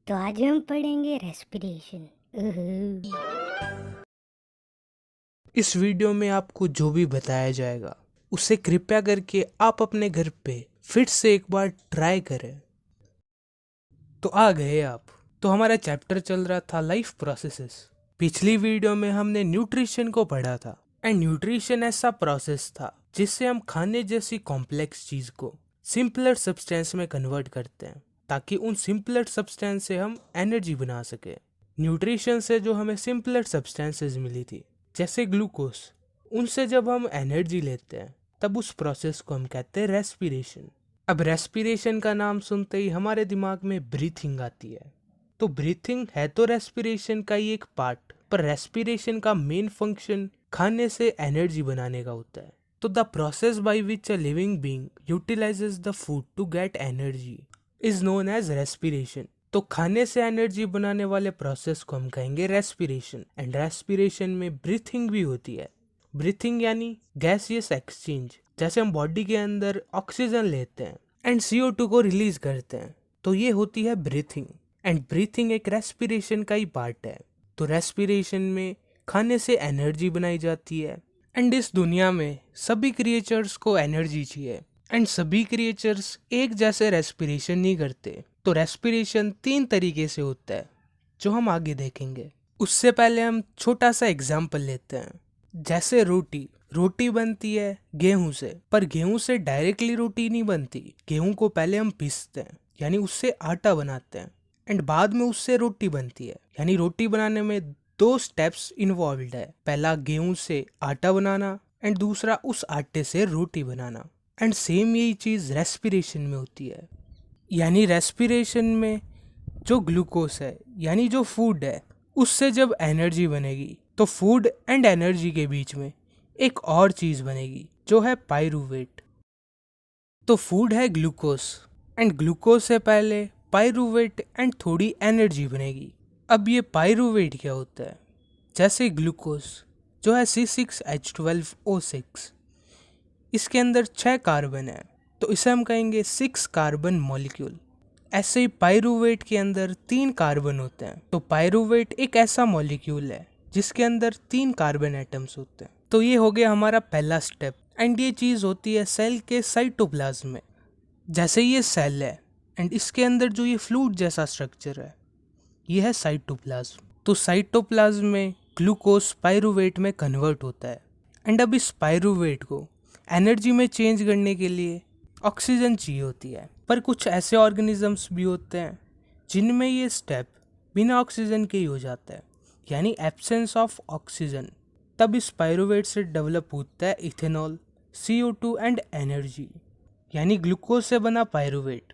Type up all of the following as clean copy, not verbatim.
तो आज हम पढ़ेंगे रेस्पिरेशन। इस वीडियो में आपको जो भी बताया जाएगा उसे कृपया करके आप अपने घर पे फिर से एक बार ट्राई करें। तो आ गए आप। तो हमारा चैप्टर चल रहा था लाइफ प्रोसेसेस। पिछली वीडियो में हमने न्यूट्रिशन को पढ़ा था एंड न्यूट्रिशन ऐसा प्रोसेस था जिससे हम खाने जैसी कॉम्प्लेक्स चीज को सिंपलर सब्सटेंस में कन्वर्ट करते हैं ताकि उन सिंपलर सब्सटेंस से हम एनर्जी बना सके। न्यूट्रिशन से जो हमें सिंपलर सब्सटेंसेस मिली थी जैसे ग्लूकोज, उनसे जब हम एनर्जी लेते हैं तब उस प्रोसेस को हम कहते हैं रेस्पिरेशन। अब रेस्पिरेशन का नाम सुनते ही हमारे दिमाग में ब्रीथिंग आती है। तो ब्रीथिंग है तो रेस्पिरेशन का ही एक पार्ट, पर रेस्पिरेशन का मेन फंक्शन खाने से एनर्जी बनाने का होता है। तो the process by which a living being utilises the food to get energy is known as respiration. तो खाने से एनर्जी बनाने वाले प्रोसेस को हम कहेंगे रेस्पिरेशन। एंड रेस्पिरेशन में ब्रीथिंग भी होती है। ब्रीथिंग यानी गैसियस एक्सचेंज, जैसे हम बॉडी के अंदर ऑक्सीजन लेते हैं एंड CO2 को रिलीज करते हैं, तो ये होती है ब्रीथिंग। एंड ब्रीथिंग एक रेस्पिरेशन का ही पार्ट है। तो रेस्पिरेशन में खाने से एनर्जी बनाई जाती है। एंड इस दुनिया में सभी क्रिएचर्स को एनर्जी चाहिए एंड सभी क्रिएचर्स एक जैसे रेस्पिरेशन नहीं करते। तो रेस्पिरेशन 3 तरीके से होता है जो हम आगे देखेंगे। उससे पहले हम छोटा सा एग्जाम्पल लेते हैं। जैसे रोटी बनती है गेहूं से, पर गेहूं से डायरेक्टली रोटी नहीं बनती। गेहूं को पहले हम पीसते हैं यानी उससे आटा बनाते हैं एंड बाद में उससे रोटी बनती है। यानी रोटी बनाने में 2 स्टेप्स इन्वॉल्व है। पहला गेहूं से आटा बनाना एंड दूसरा उस आटे से रोटी बनाना। एंड सेम यही चीज रेस्पिरेशन में होती है। यानी रेस्पिरेशन में जो ग्लूकोज है यानी जो फूड है उससे जब एनर्जी बनेगी तो फूड एंड एनर्जी के बीच में एक और चीज बनेगी जो है पाइरूवेट। तो फूड है ग्लूकोज एंड ग्लूकोज से पहले पाइरूवेट एंड थोड़ी एनर्जी बनेगी। अब ये पाइरूवेट क्या होता है? जैसे ग्लूकोज जो है C6H12O6, इसके अंदर 6 कार्बन है तो इसे हम कहेंगे 6 कार्बन मॉलिक्यूल। ऐसे ही पाइरूवेट के अंदर 3 कार्बन होते हैं। तो पाइरूवेट एक ऐसा मॉलिक्यूल है जिसके अंदर 3 कार्बन एटम्स होते हैं। तो ये हो गया हमारा पहला स्टेप। एंड ये चीज होती है सेल के साइटोप्लाज्म में। जैसे ये सेल है एंड इसके अंदर जो ये फ्लूइड जैसा स्ट्रक्चर है ये है साइटोप्लाज्म। तो साइटोप्लाज्म में ग्लूकोज पाइरूवेट में कन्वर्ट होता है एंड अब इस पाइरूवेट को एनर्जी में चेंज करने के लिए ऑक्सीजन चाहिए होती है। पर कुछ ऐसे ऑर्गेनिजम्स भी होते हैं जिनमें ये स्टेप बिना ऑक्सीजन के ही हो जाता है, यानी एब्सेंस ऑफ ऑक्सीजन। तब इस पाइरूवेट से डेवलप होता है इथेनॉल, CO2 एंड एनर्जी, यानी ग्लूकोज से बना पाइरूवेट।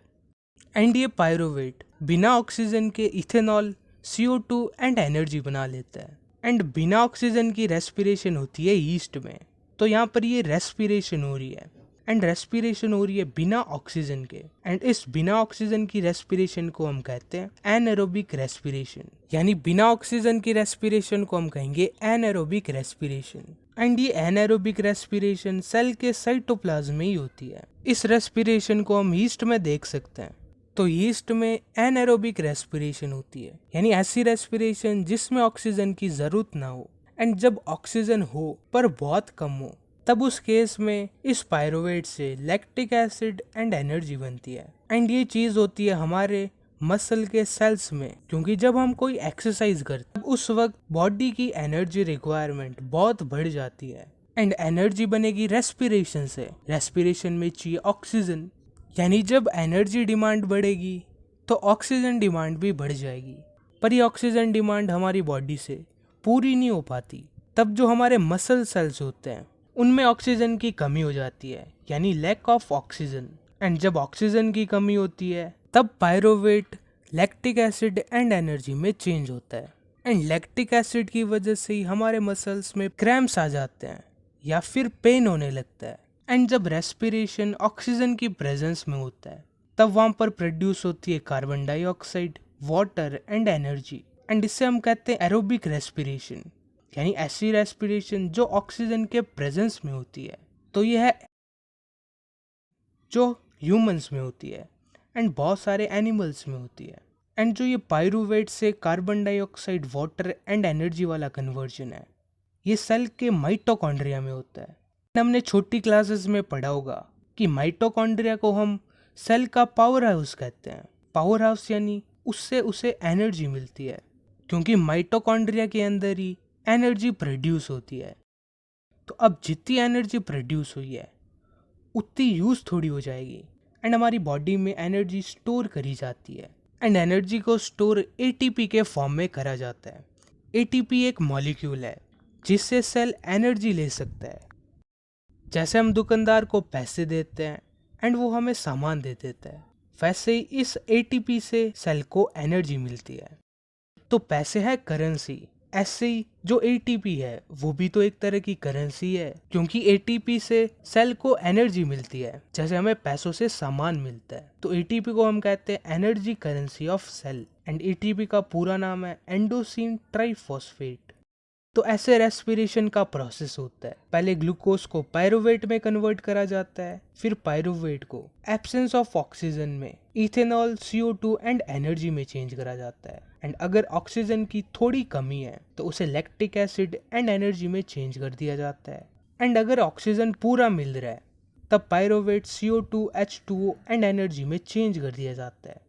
एंड ये पाइरूवेट बिना ऑक्सीजन के इथेनॉल, CO2 एंड एनर्जी बना लेता है। एंड बिना ऑक्सीजन की रेस्पिरेशन होती है ईस्ट में। तो यहाँ पर ये रेस्पिरेशन हो रही है एंड रेस्पिरेशन हो रही है बिना ऑक्सीजन के। एंड इस बिना ऑक्सीजन की रेस्पिरेशन को हम कहते हैं एनएरोबिक रेस्पिरेशन। यानी बिना ऑक्सीजन की रेस्पिरेशन को हम कहेंगे एनएरोबिक रेस्पिरेशन। एंड ये एनएरोबिक रेस्पिरेशन सेल के साइटोप्लाज्म में ही होती है। इस रेस्पिरेशन को हम ईस्ट में देख सकते हैं। तो ईस्ट में एनएरोबिक रेस्पिरेशन होती है, यानी ऐसी रेस्पिरेशन जिसमें ऑक्सीजन की जरूरत ना हो। एंड जब ऑक्सीजन हो पर बहुत कम हो तब उस केस में इस पाइरूवेट से लैक्टिक एसिड एंड एनर्जी बनती है। एंड ये चीज होती है हमारे मसल के सेल्स में, क्योंकि जब हम कोई एक्सरसाइज करते हैं उस वक्त बॉडी की एनर्जी रिक्वायरमेंट बहुत बढ़ जाती है एंड एनर्जी बनेगी रेस्पिरेशन से। रेस्पिरेशन में चाहिए ऑक्सीजन, यानी जब एनर्जी डिमांड बढ़ेगी तो ऑक्सीजन डिमांड भी बढ़ जाएगी। पर ये ऑक्सीजन डिमांड हमारी बॉडी से पूरी नहीं हो पाती। तब जो हमारे मसल सेल्स होते हैं उनमें ऑक्सीजन की कमी हो जाती है, यानी लैक ऑफ ऑक्सीजन। एंड जब ऑक्सीजन की कमी होती है तब pyruvate lactic acid and energy में चेंज होता है। एंड लैक्टिक एसिड की वजह से ही हमारे मसल्स में क्रैम्प्स आ जाते हैं या फिर पेन होने लगता है। एंड जब रेस्पिरेशन ऑक्सीजन की प्रेजेंस में होता है तब वहाँ पर प्रोड्यूस होती है carbon dioxide, water and energy. And इससे हम कहते हैं एरोबिक रेस्पिरेशन, यानी ऐसी रेस्पिरेशन जो ऑक्सीजन के प्रेजेंस में होती है। तो यह है जो ह्यूमंस में होती है एंड बहुत सारे एनिमल्स में होती है। एंड जो ये पायरूवेट से carbon dioxide, water and energy वाला कन्वर्जन है, ये सेल के माइटोकॉन्ड्रिया में होता है। हमने छोटी क्लासेस में पढ़ा होगा कि माइटोकॉन्ड्रिया को हम सेल का पावर हाउस कहते हैं। पावर हाउस यानी उससे उसे एनर्जी मिलती है, क्योंकि माइटोकॉन्ड्रिया के अंदर ही एनर्जी प्रोड्यूस होती है। तो अब जितनी एनर्जी प्रोड्यूस हुई है उतनी यूज़ थोड़ी हो जाएगी, एंड हमारी बॉडी में एनर्जी स्टोर करी जाती है, एंड एनर्जी को स्टोर एटीपी के फॉर्म में करा जाता है। एटीपी एक मॉलिक्यूल है जिससे सेल एनर्जी ले सकता है। जैसे हम दुकानदार को पैसे देते हैं एंड वो हमें सामान दे देता है, वैसे ही इस एटीपी से सेल को एनर्जी मिलती है। तो पैसे है करेंसी, ऐसे ही जो एटीपी है वो भी तो एक तरह की करेंसी है, क्योंकि एटीपी से सेल को एनर्जी मिलती है जैसे हमें पैसों से सामान मिलता है। तो एटीपी को हम कहते हैं energy currency of cell, and ATP का पूरा नाम है एंडोसिन ट्राइफॉस्फेट। तो ऐसे रेस्पिरेशन का प्रोसेस होता है। पहले ग्लूकोज को पायरूवेट में कन्वर्ट करा जाता है, फिर पायरूवेट को एब्सेंस ऑफ ऑक्सीजन में इथेनॉल, CO2 एंड एनर्जी में चेंज करा जाता है। एंड अगर ऑक्सीजन की थोड़ी कमी है तो उसे लैक्टिक एसिड एंड एनर्जी में चेंज कर दिया जाता है। एंड अगर ऑक्सीजन पूरा मिल रहा है तब pyruvate CO2, H2O and energy में चेंज कर दिया जाता है,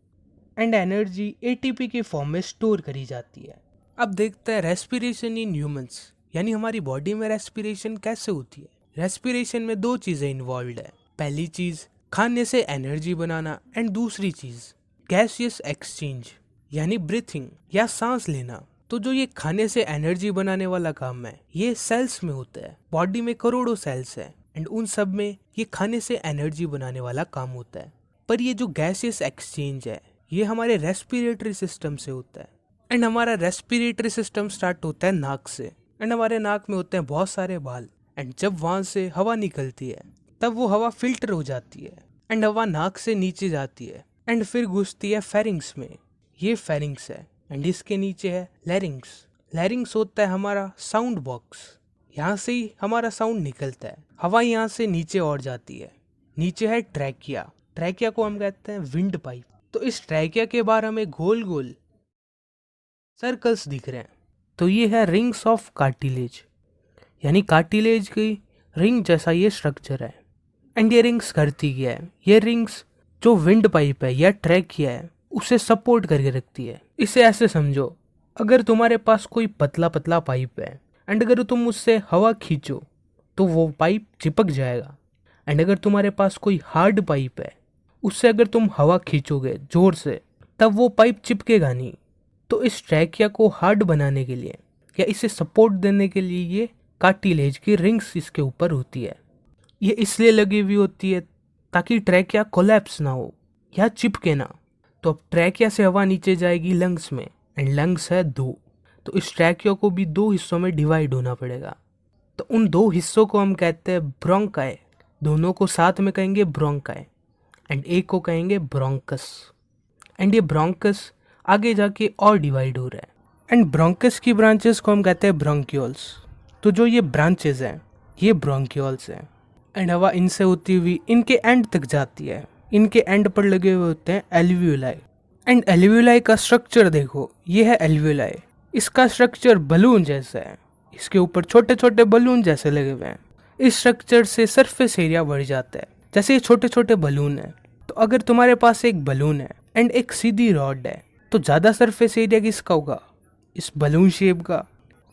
एंड एनर्जी एटीपी के फॉर्म में स्टोर करी जाती है। अब देखते हैं रेस्पिरेशन इन ह्यूमंस, यानी हमारी बॉडी में रेस्पिरेशन कैसे होती है। रेस्पिरेशन में दो चीजें इन्वॉल्व है। पहली चीज खाने से एनर्जी बनाना, एंड दूसरी चीज गैसियस एक्सचेंज यानी ब्रीथिंग या सांस लेना। तो जो ये खाने से एनर्जी बनाने वाला काम है ये सेल्स में होता है। बॉडी में करोड़ों सेल्स है, एंड उन सब में ये खाने से एनर्जी बनाने वाला काम होता है। पर ये जो गैसियस एक्सचेंज है ये हमारे रेस्पिरेटरी सिस्टम से होता है, एंड हमारा रेस्पिरेटरी सिस्टम स्टार्ट होता है नाक से, एंड हमारे नाक में होते हैं बहुत सारे बाल, एंड जब वहां से हवा निकलती है तब वो हवा फिल्टर हो जाती है, एंड हवा नाक से नीचे जाती है, एंड फिर घुसती है फेरिंग्स में। ये फेरिंग्स है, एंड इसके नीचे है लैरिंग्स। लैरिंग्स होता है हमारा साउंड बॉक्स, यहाँ से ही हमारा साउंड निकलता है। हवा यहाँ से नीचे और जाती है। नीचे है ट्रैकिया। ट्रैकिया को हम कहते हैं विंड पाइप। तो इस ट्रैकिया के बाहर हमें गोल गोल सर्कल्स दिख रहे हैं, तो ये है रिंग्स ऑफ कार्टिलेज, यानी कार्टिलेज की रिंग जैसा ये स्ट्रक्चर है। एंड ये रिंग्स करती क्या है, ये रिंग्स जो विंड पाइप है या ट्रैकिया है उसे सपोर्ट करके रखती है। इसे ऐसे समझो, अगर तुम्हारे पास कोई पतला पतला पाइप है एंड अगर तुम उससे हवा खींचो तो वो पाइप चिपक जाएगा, एंड अगर तुम्हारे पास कोई हार्ड पाइप है उससे अगर तुम हवा खींचोगे जोर से तब वो पाइप चिपकेगा नहीं। तो इस ट्रैकिया को हार्ड बनाने के लिए या इसे सपोर्ट देने के लिए ये कार्टिलेज की रिंग्स इसके ऊपर होती है। ये इसलिए लगी हुई होती है ताकि ट्रैकिया कोलैप्स ना हो या चिपके ना। तो अब ट्रैकिया से हवा नीचे जाएगी लंग्स में, एंड लंग्स है 2, तो इस ट्रैकिया को भी 2 हिस्सों में डिवाइड होना पड़ेगा। तो उन 2 हिस्सों को हम कहते हैं ब्रोंकाई। दोनों को साथ में कहेंगे ब्रोंकाई, एंड एक को कहेंगे ब्रोंकस। एंड ये ब्रोंकस आगे जाके और डिवाइड हो रहा है, एंड ब्रोंकस की ब्रांचेस को हम कहते हैं ब्रोंक्यूल्स। तो जो ये ब्रांचेस हैं ये ब्रोंक्यूल्स हैं, एंड हवा इनसे होती हुई इनके एंड तक जाती है। इनके एंड पर लगे हुए होते हैं एल्वियोलाई, एंड एल्वियोलाई का स्ट्रक्चर देखो, ये है एल्वियोलाई। इसका स्ट्रक्चर बलून जैसा है, इसके ऊपर छोटे छोटे बलून जैसे लगे हुए हैं। इस स्ट्रक्चर से सरफेस एरिया बढ़ जाता है। जैसे ये छोटे छोटे बलून है, तो अगर तुम्हारे पास एक बलून है एंड एक सीधी रॉड है तो ज़्यादा सरफेस एरिया किसका होगा, इस बलून शेप का।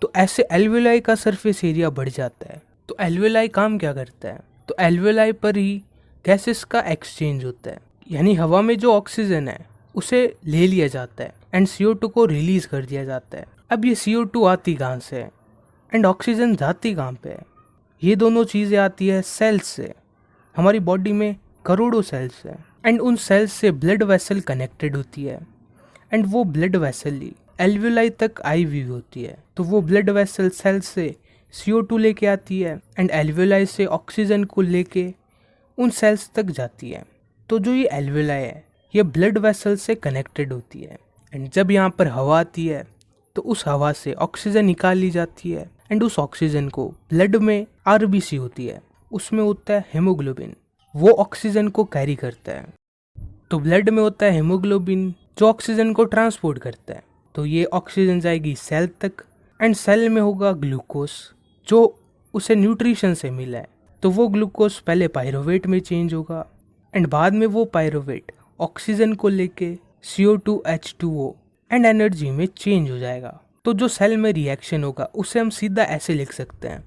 तो ऐसे एल्वियोलाई का सरफेस एरिया बढ़ जाता है। तो एल्वियोलाई काम क्या करता है, तो एल्वियोलाई पर ही गैसेस का एक्सचेंज होता है, यानी हवा में जो ऑक्सीजन है उसे ले लिया जाता है एंड CO2 को रिलीज कर दिया जाता है। अब ये CO2 आती कहाँ से है एंड ऑक्सीजन जाती कहाँ पे है, ये दोनों चीज़ें आती है सेल्स से। हमारी बॉडी में करोड़ों सेल्स हैं, एंड उन सेल्स से ब्लड वेसल कनेक्टेड होती है, एंड वो ब्लड वेसल ही एल्वियोलाई तक आई हुई होती है। तो वो ब्लड वेसल सेल्स से CO2 लेके आती है, एंड एल्वियोलाई से ऑक्सीजन को लेके उन सेल्स तक जाती है। तो जो ये एल्वियोलाई है ये ब्लड वेसल से कनेक्टेड होती है, एंड जब यहाँ पर हवा आती है तो उस हवा से ऑक्सीजन निकाल ली जाती है, एंड उस ऑक्सीजन को ब्लड में RBC होती है, उसमें होता है हेमोग्लोबिन, वो ऑक्सीजन को कैरी करता है। तो ब्लड में होता है हेमोग्लोबिन, जो ऑक्सीजन को ट्रांसपोर्ट करता है। तो ये ऑक्सीजन जाएगी सेल तक एंड सेल में होगा ग्लूकोज जो उसे न्यूट्रिशन से मिला है। तो वो ग्लूकोज पहले पायरोवेट में चेंज होगा एंड बाद में वो पायरोवेट ऑक्सीजन को लेके CO2 H2O एंड एनर्जी में चेंज हो जाएगा। तो जो सेल में रिएक्शन होगा उसे हम सीधा ऐसे लिख सकते हैं,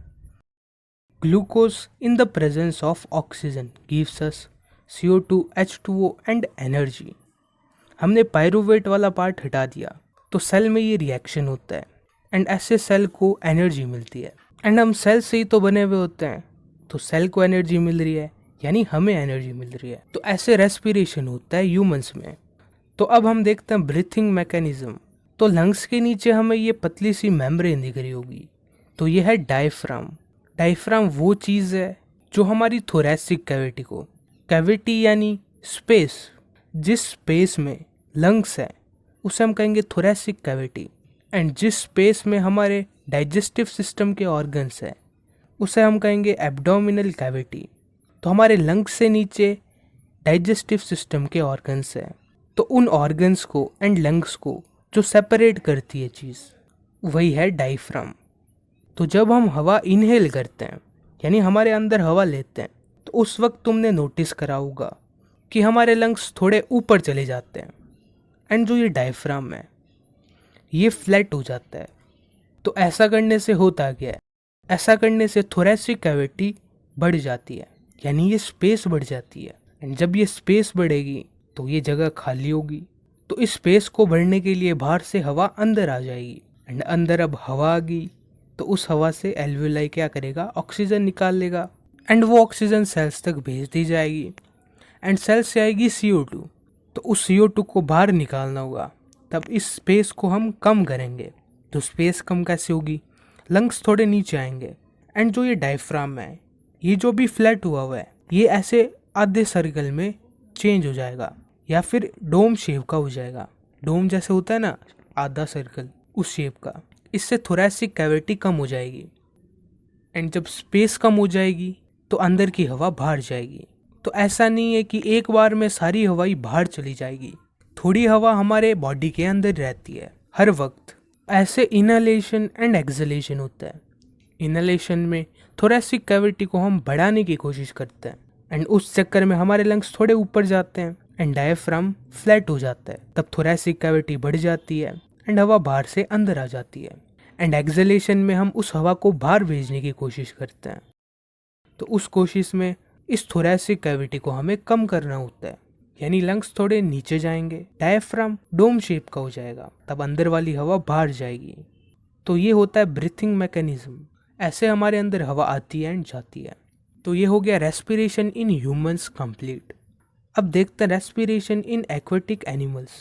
glucose in the presence of oxygen gives us CO2 H2O and energy. हमने पायरोवेट वाला पार्ट हटा दिया तो सेल में ये रिएक्शन होता है एंड ऐसे सेल को एनर्जी मिलती है। एंड हम सेल से ही तो बने हुए होते हैं, तो सेल को एनर्जी मिल रही है यानी हमें एनर्जी मिल रही है। तो ऐसे रेस्पिरेशन होता है ह्यूमंस में। तो अब हम देखते हैं ब्रीथिंग मैकेनिज्म। तो लंग्स के नीचे हमें ये पतली सी मेम्ब्रेन दिख रही होगी, तो ये है डायफ्राम। डायफ्राम वो चीज़ है जो हमारी थोरैसिक कैविटी को, कैविटी यानी स्पेस, जिस स्पेस में लंग्स है उसे हम कहेंगे थोरैसिक कैविटी, एंड जिस स्पेस में हमारे डाइजेस्टिव सिस्टम के ऑर्गन्स है उसे हम कहेंगे एब्डोमिनल कैविटी। तो हमारे लंग्स से नीचे डाइजेस्टिव सिस्टम के ऑर्गन्स है, तो उन ऑर्गन्स को एंड लंग्स को जो सेपरेट करती है चीज़ वही है डायफ्राम। तो जब हम हवा इनहेल करते हैं यानी हमारे अंदर हवा लेते हैं, तो उस वक्त तुमने नोटिस करा होगा कि हमारे लंग्स थोड़े ऊपर चले जाते हैं एंड जो ये डायफ्राम है ये फ्लैट हो जाता है। तो ऐसा करने से होता क्या है, ऐसा करने से थोरैसिक कैविटी बढ़ जाती है यानी ये स्पेस बढ़ जाती है। एंड जब ये स्पेस बढ़ेगी तो ये जगह खाली होगी, तो इस स्पेस को भरने के लिए बाहर से हवा अंदर आ जाएगी एंड अंदर अब हवा आ गई तो उस हवा से एल्वियोलाई क्या करेगा, ऑक्सीजन निकाल लेगा एंड वो ऑक्सीजन सेल्स तक भेज दी जाएगी एंड सेल्स से आएगी CO2। तो उस CO2 को बाहर निकालना होगा, तब इस स्पेस को हम कम करेंगे। तो स्पेस कम कैसे होगी, लंग्स थोड़े नीचे आएंगे एंड जो ये डायफ्राम है ये जो भी फ्लैट हुआ है ये ऐसे आधे सर्कल में चेंज हो जाएगा या फिर डोम शेप का हो जाएगा। डोम जैसे होता है ना आधा सर्कल, उस शेप का। इससे थोरैसिक कैविटी कम हो जाएगी एंड जब स्पेस कम हो जाएगी तो अंदर की हवा बाहर जाएगी। तो ऐसा नहीं है कि एक बार में सारी हवा ही बाहर चली जाएगी, थोड़ी हवा हमारे बॉडी के अंदर रहती है हर वक्त। ऐसे इनहेलेशन एंड एक्सहेलेशन होता है। इनहेलेशन में थोरैसिक कैविटी को हम बढ़ाने की कोशिश करते हैं एंड उस चक्कर में हमारे लंग्स थोड़े ऊपर जाते हैं एंड डायफ्राम फ्लैट हो जाता है, तब थोरैसिक कैविटी बढ़ जाती है एंड हवा बाहर से अंदर आ जाती है। एंड एक्सहेलेशन में हम उस हवा को बाहर भेजने की कोशिश करते हैं, तो उस कोशिश में इस थोरैसिक कैविटी को हमें कम करना होता है यानी लंग्स थोड़े नीचे जाएंगे, डायफ्राम डोम शेप का हो जाएगा, तब अंदर वाली हवा बाहर जाएगी। तो ये होता है ब्रीथिंग मैकेनिज्म। ऐसे हमारे अंदर हवा आती है एंड जाती है। तो ये हो गया रेस्पिरेशन इन ह्यूमंस कंप्लीट। अब देखते हैं रेस्पिरेशन इन एक्वेटिक एनिमल्स।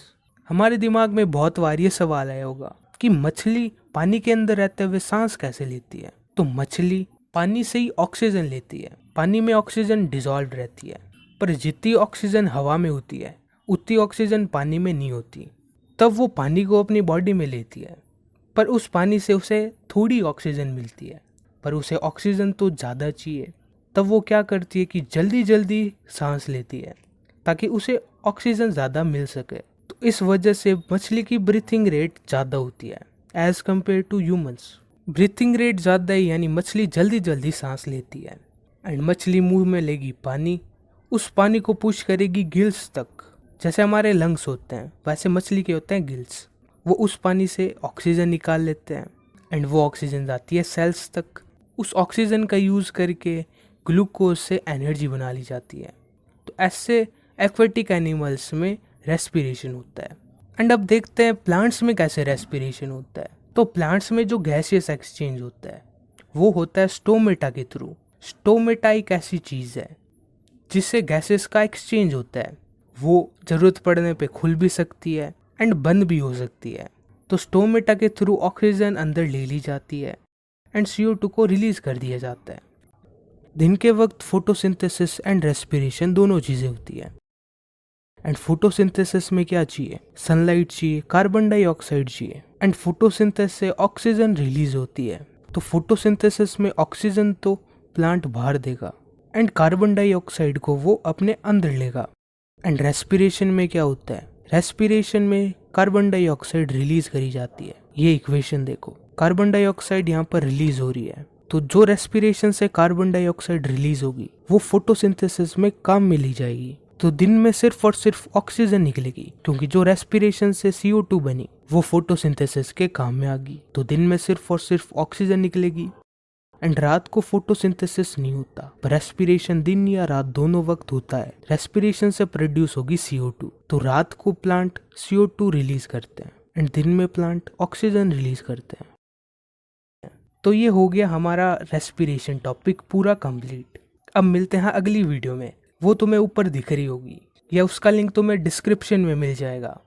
हमारे दिमाग में बहुत बार ये सवाल आया होगा कि मछली पानी के अंदर रहते हुए सांस कैसे लेती है। तो मछली पानी से ही ऑक्सीजन लेती है, पानी में ऑक्सीजन डिसॉल्व रहती है, पर जितनी ऑक्सीजन हवा में होती है उतनी ऑक्सीजन पानी में नहीं होती। तब वो पानी को अपनी बॉडी में लेती है, पर उस पानी से उसे थोड़ी ऑक्सीजन मिलती है, पर उसे ऑक्सीजन तो ज़्यादा चाहिए। तब वो क्या करती है कि जल्दी जल्दी सांस लेती है ताकि उसे ऑक्सीजन ज़्यादा मिल सके। तो इस वजह से मछली की ब्रीथिंग रेट ज़्यादा होती है as compare to humans. Breathing rate ज़्यादा है यानी मछली जल्दी जल्दी सांस लेती है एंड मछली मुंह में लेगी पानी, उस पानी को पुश करेगी गिल्स तक। जैसे हमारे लंग्स होते हैं वैसे मछली के होते हैं गिल्स। वो उस पानी से ऑक्सीजन निकाल लेते हैं एंड वो ऑक्सीजन जाती है सेल्स तक। उस ऑक्सीजन का यूज़ करके ग्लूकोज से एनर्जी बना ली जाती है। तो ऐसे एक्वेटिक एनिमल्स में रेस्पिरेशन होता है। एंड अब देखते हैं प्लांट्स में कैसे रेस्पिरेशन होता है। तो प्लांट्स में जो गैसियस एक्सचेंज होता है वो होता है स्टोमेटा के थ्रू। स्टोमेटा एक ऐसी चीज़ है जिससे गैसेस का एक्सचेंज होता है। वो ज़रूरत पड़ने पे खुल भी सकती है एंड बंद भी हो सकती है। तो स्टोमेटा के थ्रू ऑक्सीजन अंदर ले ली जाती है एंड CO2 को रिलीज़ कर दिया जाता है। दिन के वक्त फोटोसिंथेसिस एंड रेस्पिरेशन दोनों चीज़ें होती है। एंड फोटोसिंथेसिस में क्या चाहिए, सनलाइट चाहिए, कार्बन डाइऑक्साइड चाहिए एंड फोटोसिंथेसिस से ऑक्सीजन रिलीज होती है। तो फोटोसिंथेसिस में ऑक्सीजन तो प्लांट बाहर देगा एंड कार्बन डाइऑक्साइड को वो अपने अंदर लेगा। एंड रेस्पिरेशन में क्या होता है, रेस्पिरेशन में कार्बन डाइऑक्साइड रिलीज करी जाती है। ये इक्वेशन देखो, कार्बन डाइऑक्साइड यहाँ पर रिलीज हो रही है, तो जो रेस्पिरेशन से कार्बन डाइऑक्साइड रिलीज होगी वो फोटोसिंथेसिस में काम में ली जाएगी। तो दिन में सिर्फ और सिर्फ ऑक्सीजन निकलेगी, क्योंकि जो रेस्पिरेशन से CO2 बनी वो फोटोसिंथेसिस के काम में आ गई। तो दिन में सिर्फ और सिर्फ ऑक्सीजन निकलेगी एंड रात को फोटोसिंथेसिस नहीं होता, पर रेस्पिरेशन दिन या रात दोनों वक्त होता है। रेस्पिरेशन से प्रोड्यूस होगी CO2, तो रात को प्लांट CO2 रिलीज करते हैं एंड दिन में प्लांट ऑक्सीजन रिलीज करते हैं। तो ये हो गया हमारा रेस्पिरेशन टॉपिक पूरा कंप्लीट। अब मिलते हैं अगली वीडियो में, वो तुम्हें ऊपर दिख रही होगी या उसका लिंक तुम्हें डिस्क्रिप्शन में मिल जाएगा।